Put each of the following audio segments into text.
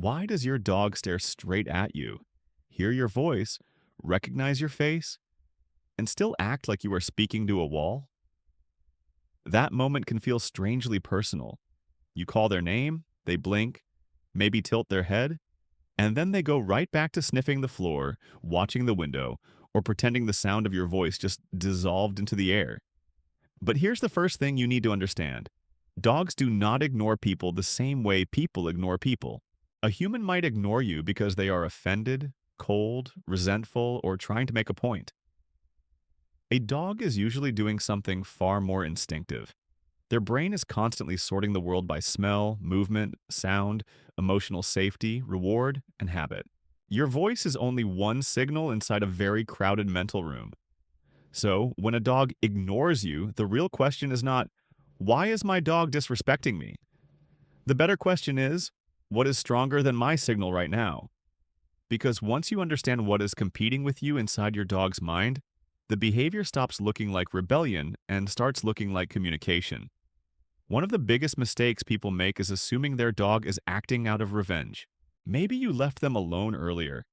Why does your dog stare straight at you, hear your voice, recognize your face, and still act like you are speaking to a wall? That moment can feel strangely personal. You call their name, they blink, maybe tilt their head, and then they go right back to sniffing the floor, watching the window, or pretending the sound of your voice just dissolved into the air. But here's the first thing you need to understand. Dogs do not ignore people the same way people ignore people. A human might ignore you because they are offended, cold, resentful, or trying to make a point. A dog is usually doing something far more instinctive. Their brain is constantly sorting the world by smell, movement, sound, emotional safety, reward, and habit. Your voice is only one signal inside a very crowded mental room. So, when a dog ignores you, the real question is not, why is my dog disrespecting me? The better question is, what is stronger than my signal right now? Because once you understand what is competing with you inside your dog's mind, the behavior stops looking like rebellion and starts looking like communication. One of the biggest mistakes people make is assuming their dog is acting out of revenge. Maybe you left them alone earlier.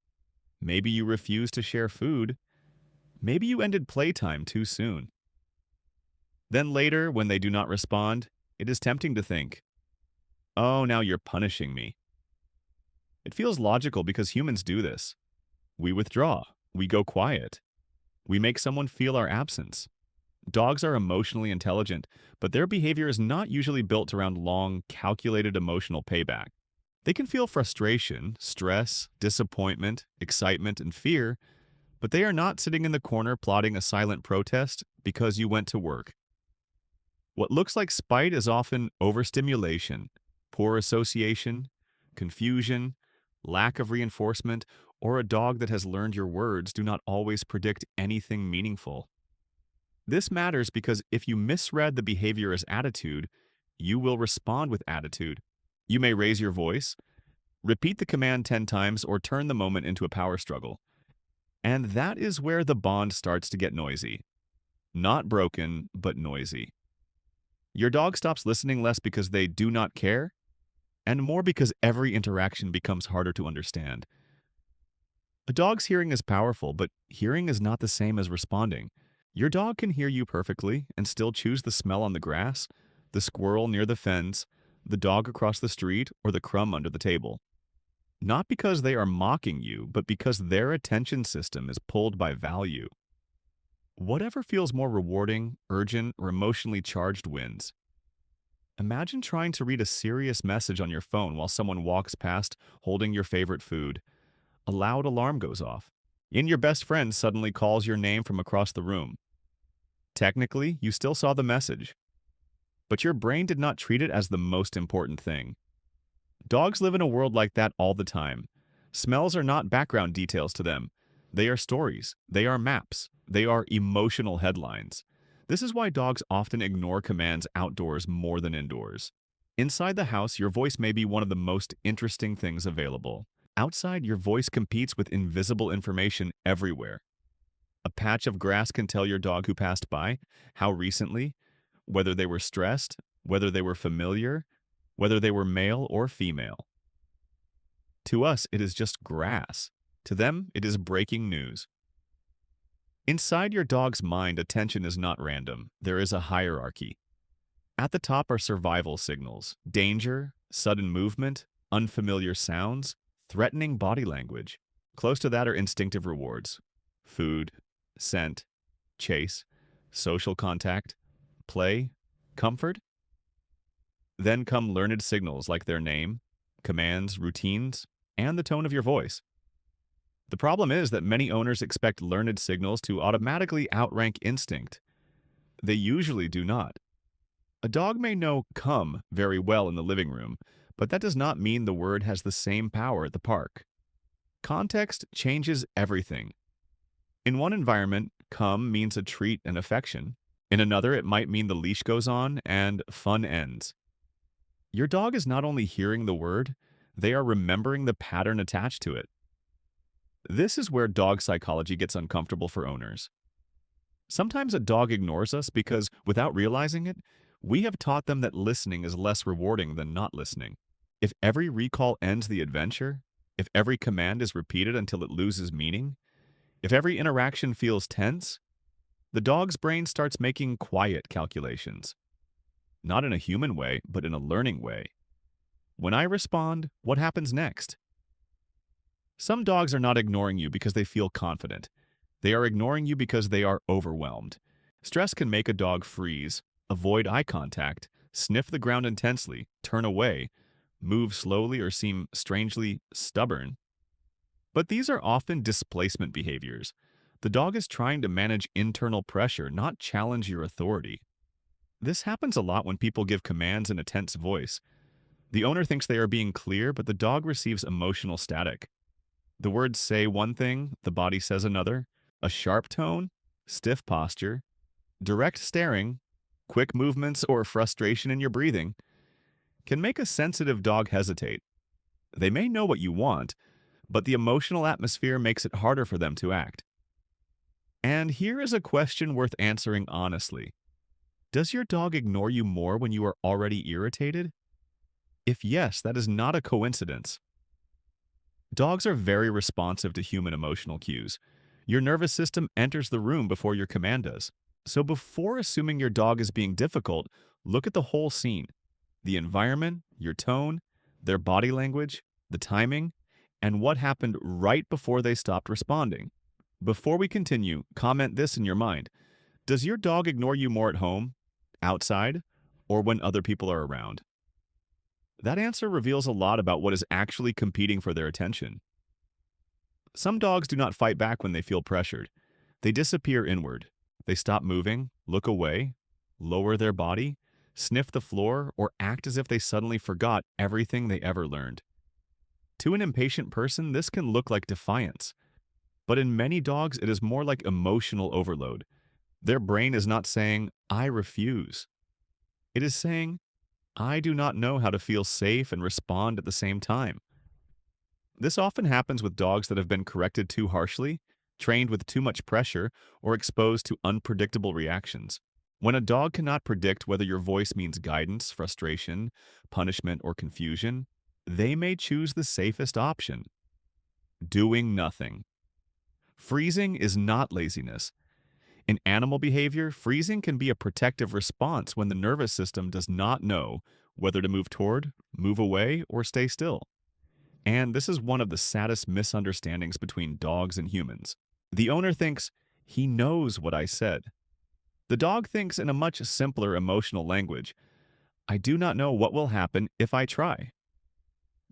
Maybe you refused to share food. Maybe you ended playtime too soon. Then later, when they do not respond, it is tempting to think, oh, now you're punishing me. It feels logical because humans do this. We withdraw. We go quiet. We make someone feel our absence. Dogs are emotionally intelligent, but their behavior is not usually built around long, calculated emotional payback. They can feel frustration, stress, disappointment, excitement, and fear, but they are not sitting in the corner plotting a silent protest because you went to work. What looks like spite is often overstimulation, poor association, confusion, lack of reinforcement, or a dog that has learned your words do not always predict anything meaningful. This matters because if you misread the behavior as attitude, you will respond with attitude. You may raise your voice, repeat the command 10 times, or turn the moment into a power struggle. And that is where the bond starts to get noisy. Not broken, but noisy. Your dog stops listening less because they do not care, and more because every interaction becomes harder to understand. A dog's hearing is powerful, but hearing is not the same as responding. Your dog can hear you perfectly and still choose the smell on the grass, the squirrel near the fence, the dog across the street, or the crumb under the table. Not because they are mocking you, but because their attention system is pulled by value. Whatever feels more rewarding, urgent, or emotionally charged wins. Imagine trying to read a serious message on your phone while someone walks past holding your favorite food. A loud alarm goes off, and your best friend suddenly calls your name from across the room. Technically, you still saw the message, but your brain did not treat it as the most important thing. Dogs live in a world like that all the time. Smells are not background details to them. They are stories. They are maps. They are emotional headlines. This is why dogs often ignore commands outdoors more than indoors. Inside the house, your voice may be one of the most interesting things available. Outside, your voice competes with invisible information everywhere. A patch of grass can tell your dog who passed by, how recently, whether they were stressed, whether they were familiar, whether they were male or female. To us, it is just grass. To them, it is breaking news. Inside your dog's mind, attention is not random. There is a hierarchy. At the top are survival signals, danger, sudden movement, unfamiliar sounds, threatening body language. Close to that are instinctive rewards, food, scent, chase, social contact, play, comfort. Then come learned signals like their name, commands, routines, and the tone of your voice. The problem is that many owners expect learned signals to automatically outrank instinct. They usually do not. A dog may know come very well in the living room, but that does not mean the word has the same power at the park. Context changes everything. In one environment, come means a treat and affection. In another, it might mean the leash goes on and fun ends. Your dog is not only hearing the word, they are remembering the pattern attached to it. This is where dog psychology gets uncomfortable for owners. Sometimes a dog ignores us because, without realizing it, we have taught them that listening is less rewarding than not listening. If every recall ends the adventure, if every command is repeated until it loses meaning, if every interaction feels tense, the dog's brain starts making quiet calculations. Not in a human way, but in a learning way. When I respond, what happens next? Some dogs are not ignoring you because they feel confident. They are ignoring you because they are overwhelmed. Stress can make a dog freeze, avoid eye contact, sniff the ground intensely, turn away, move slowly, or seem strangely stubborn. But these are often displacement behaviors. The dog is trying to manage internal pressure, not challenge your authority. This happens a lot when people give commands in a tense voice. The owner thinks they are being clear, but the dog receives emotional static. The words say one thing, the body says another. A sharp tone, stiff posture, direct staring, quick movements, or frustration in your breathing can make a sensitive dog hesitate. They may know what you want, but the emotional atmosphere makes it harder for them to act. And here is a question worth answering honestly. Does your dog ignore you more when you are already irritated? If yes, that is not a coincidence. Dogs are very responsive to human emotional cues. Your nervous system enters the room before your command does. So before assuming your dog is being difficult, look at the whole scene. The environment, your tone, their body language, the timing, and what happened right before they stopped responding. Before we continue, comment this in your mind. Does your dog ignore you more at home, outside, or when other people are around? That answer reveals a lot about what is actually competing for their attention. Some dogs do not fight back when they feel pressured. They disappear inward. They stop moving, look away, lower their body, sniff the floor, or act as if they suddenly forgot everything they ever learned. To an impatient person, this can look like defiance. But in many dogs, it is more like emotional overload. Their brain is not saying, "I refuse." It is saying, "I do not know how to feel safe and respond at the same time." This often happens with dogs that have been corrected too harshly, trained with too much pressure, or exposed to unpredictable reactions. When a dog cannot predict whether your voice means guidance, frustration, punishment, or confusion, they may choose the safest option: doing nothing. Freezing is not laziness. In animal behavior, freezing can be a protective response when the nervous system does not know whether to move toward, move away, or stay still. And this is one of the saddest misunderstandings between dogs and humans. The owner thinks, "He knows what I said." The dog thinks in a much simpler emotional language, "I do not know what will happen if I try."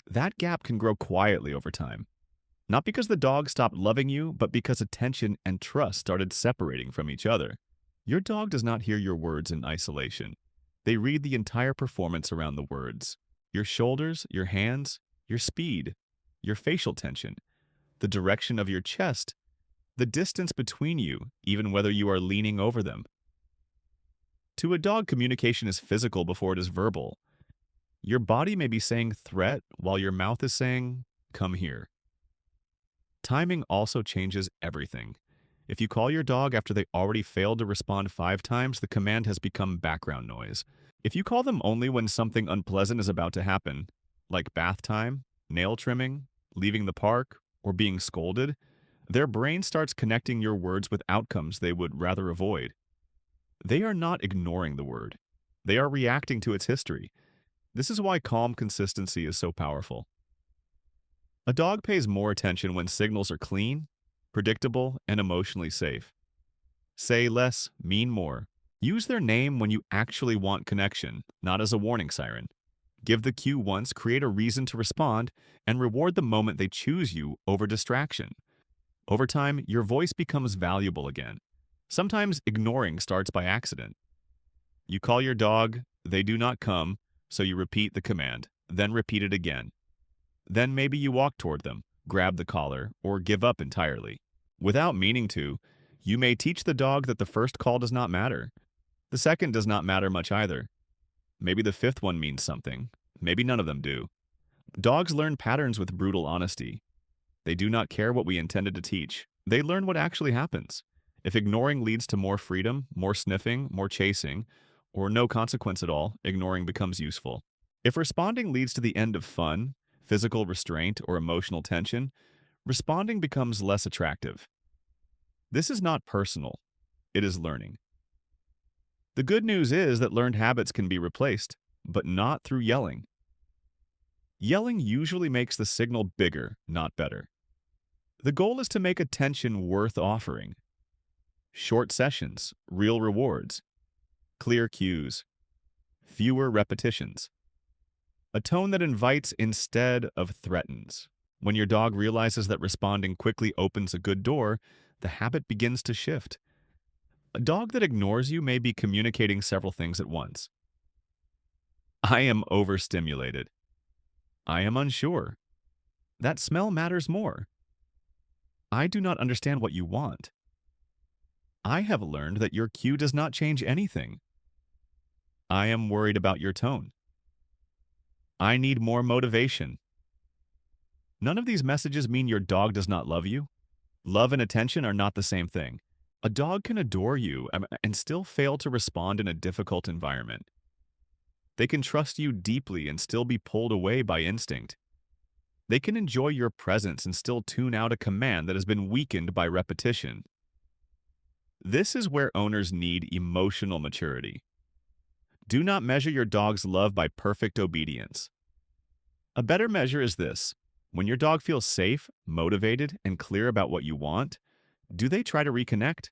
That gap can grow quietly over time. Not because the dog stopped loving you, but because attention and trust started separating from each other. Your dog does not hear your words in isolation. They read the entire performance around the words. Your shoulders, your hands, your speed, your facial tension, the direction of your chest, the distance between you, even whether you are leaning over them. To a dog, communication is physical before it is verbal. Your body may be saying threat while your mouth is saying, "Come here." Timing also changes everything. If you call your dog after they already failed to respond 5 times, the command has become background noise. If you call them only when something unpleasant is about to happen, like bath time, nail trimming, leaving the park, or being scolded, their brain starts connecting your words with outcomes they would rather avoid. They are not ignoring the word. They are reacting to its history. This is why calm consistency is so powerful. A dog pays more attention when signals are clean, predictable, and emotionally safe. Say less, mean more. Use their name when you actually want connection, not as a warning siren. Give the cue once, create a reason to respond, and reward the moment they choose you over distraction. Over time, your voice becomes valuable again. Sometimes ignoring starts by accident. You call your dog, they do not come, so you repeat the command, then repeat it again. Then maybe you walk toward them, grab the collar, or give up entirely. Without meaning to, you may teach the dog that the first call does not matter. The second does not matter much either. Maybe the fifth one means something. Maybe none of them do. Dogs learn patterns with brutal honesty. They do not care what we intended to teach. They learn what actually happens. If ignoring leads to more freedom, more sniffing, more chasing, or no consequence at all, ignoring becomes useful. If responding leads to the end of fun, physical restraint, or emotional tension, responding becomes less attractive. This is not personal, it is learning. The good news is that learned habits can be replaced, but not through yelling. Yelling usually makes the signal bigger, not better. The goal is to make attention worth offering. Short sessions, real rewards, clear cues, fewer repetitions. A tone that invites instead of threatens. When your dog realizes that responding quickly opens a good door, the habit begins to shift. A dog that ignores you may be communicating several things at once. I am overstimulated. I am unsure. That smell matters more. I do not understand what you want. I have learned that your cue does not change anything. I am worried about your tone. I need more motivation. None of these messages mean your dog does not love you. Love and attention are not the same thing. A dog can adore you and still fail to respond in a difficult environment. They can trust you deeply and still be pulled away by instinct. They can enjoy your presence and still tune out a command that has been weakened by repetition. This is where owners need emotional maturity. Do not measure your dog's love by perfect obedience. A better measure is this. When your dog feels safe, motivated, and clear about what you want, do they try to reconnect?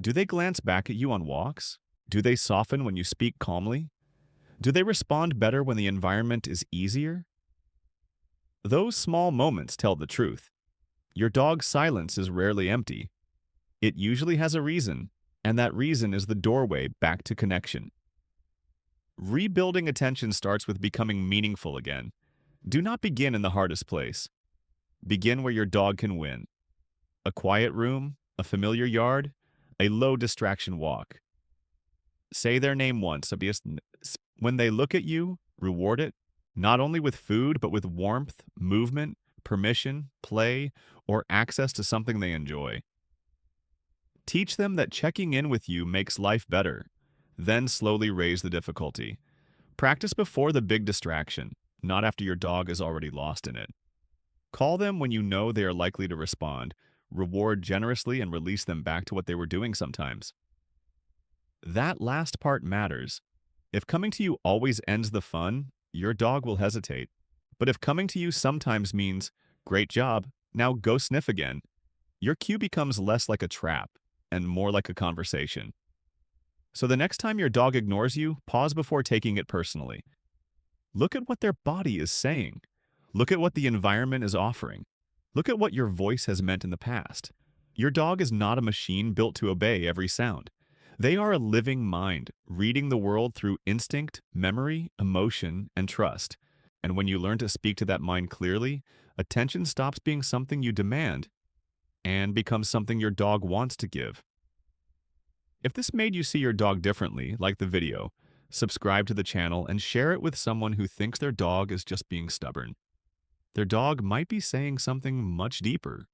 Do they glance back at you on walks? Do they soften when you speak calmly? Do they respond better when the environment is easier? Those small moments tell the truth. Your dog's silence is rarely empty. It usually has a reason, and that reason is the doorway back to connection. Rebuilding attention starts with becoming meaningful again. Do not begin in the hardest place. Begin where your dog can win. A quiet room, a familiar yard, a low distraction walk. Say their name once. When they look at you, reward it, not only with food, but with warmth, movement, permission, play, or access to something they enjoy. Teach them that checking in with you makes life better. Then slowly raise the difficulty. Practice before the big distraction, not after your dog is already lost in it. Call them when you know they are likely to respond. Reward generously and release them back to what they were doing sometimes. That last part matters. If coming to you always ends the fun, your dog will hesitate. But if coming to you sometimes means, great job, now go sniff again, your cue becomes less like a trap and more like a conversation. So the next time your dog ignores you, pause before taking it personally. Look at what their body is saying. Look at what the environment is offering. Look at what your voice has meant in the past. Your dog is not a machine built to obey every sound. They are a living mind, reading the world through instinct, memory, emotion, and trust. And when you learn to speak to that mind clearly, attention stops being something you demand and becomes something your dog wants to give. If this made you see your dog differently, like the video, subscribe to the channel and share it with someone who thinks their dog is just being stubborn. Their dog might be saying something much deeper.